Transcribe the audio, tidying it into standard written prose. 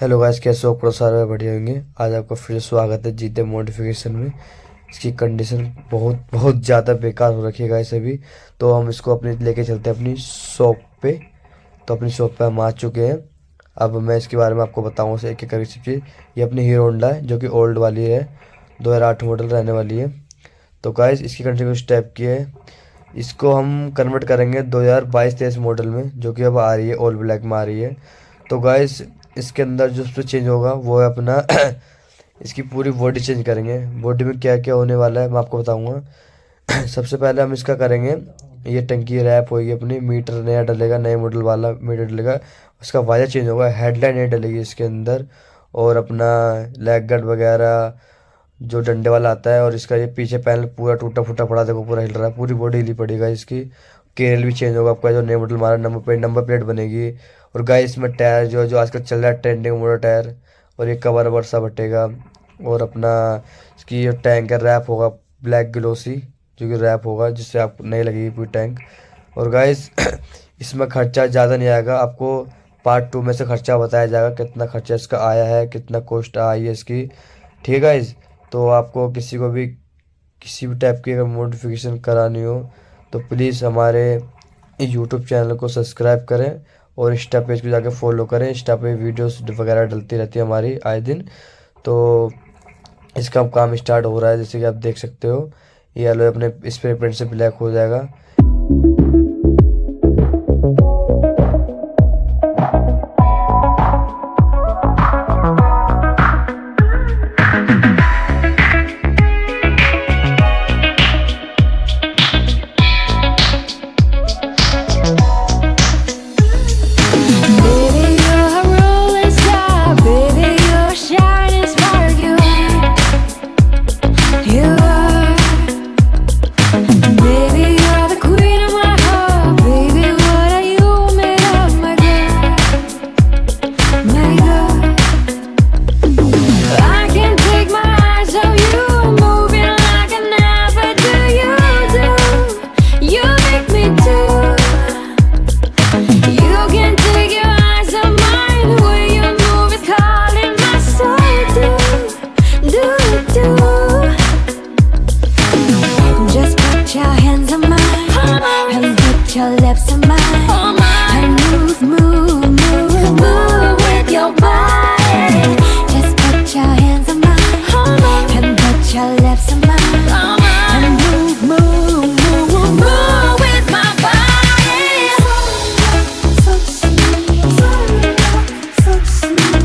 Hello guys, कैसे हो? प्रसार में बढ़िया होंगे। आज आपका फिर से स्वागत है जीते मॉडिफिकेशन में। इसकी कंडीशन बहुत बहुत ज़्यादा बेकार हो रखी है गाइस अभी। तो हम इसको अपने लेके चलते हैं अपनी शॉप पे। तो अपनी शॉप पे हम आ चुके हैं। अब मैं इसके बारे में आपको बताऊँगा एक एक करके सब चीज़। ये अपनी हीरो होंडा है जो कि ओल्ड वाली है, 2008 मॉडल रहने वाली है। तो गाइस इसकी कंडीशन कुछ टाइप की है। इसको हम कन्वर्ट करेंगे 2022-23 मॉडल में, जो कि अब आ रही है ऑल ब्लैक में आ रही है। तो गाइस इसके अंदर जो सबसे चेंज होगा वो है अपना इसकी पूरी बॉडी चेंज करेंगे। बॉडी में क्या क्या होने वाला है मैं आपको बताऊंगा। सबसे पहले हम इसका करेंगे, ये टंकी रैप होगी अपनी, मीटर नया डलेगा, नए मॉडल वाला मीटर डलेगा। उसका वायर चेंज होगा, हेडलाइट नहीं डलेगी इसके अंदर। और अपना लेग गार्ड वगैरह जो डंडे वाला आता है। और इसका ये पीछे पैनल पूरा टूटा फूटा पड़ा, देखो पूरा हिल रहा है, पूरी बॉडी हिली पड़ेगा इसकी। केरल भी चेंज होगा आपका, जो नए मॉडल मारा, नंबर प्लेट बनेगी। और गाय इसमें टायर जो आजकल चल रहा है ट्रेंडिंग मोटर टायर, और ये कवर ववर सब हटेगा। और अपना इसकी जो टैंक है रैप होगा ब्लैक ग्लोसी, जो कि रैप होगा जिससे आपको नहीं लगेगी पूरी टैंक। और गाइस इसमें खर्चा ज़्यादा नहीं आएगा, आपको पार्ट 2 में से खर्चा बताया जाएगा कितना खर्चा इसका आया है, कितना कॉस्ट आई है इसकी। ठीक है गाइस, तो आपको किसी भी टाइप की अगर मॉडिफिकेशन करानी हो तो प्लीज़ हमारे यूट्यूब चैनल को सब्सक्राइब करें और इंस्टा पेज पे जाके फॉलो करें। इंस्टा पे वीडियोस वगैरह डलती रहती है हमारी आए दिन। तो इसका अब काम स्टार्ट हो रहा है, जैसे कि आप देख सकते हो। ये येलो अपने स्प्रे पेंट से ब्लैक हो जाएगा। Your lips are mine, and move with your body. Just put your hands on mine, and put your lips on mine, and move with my body. So sweet, so sweet.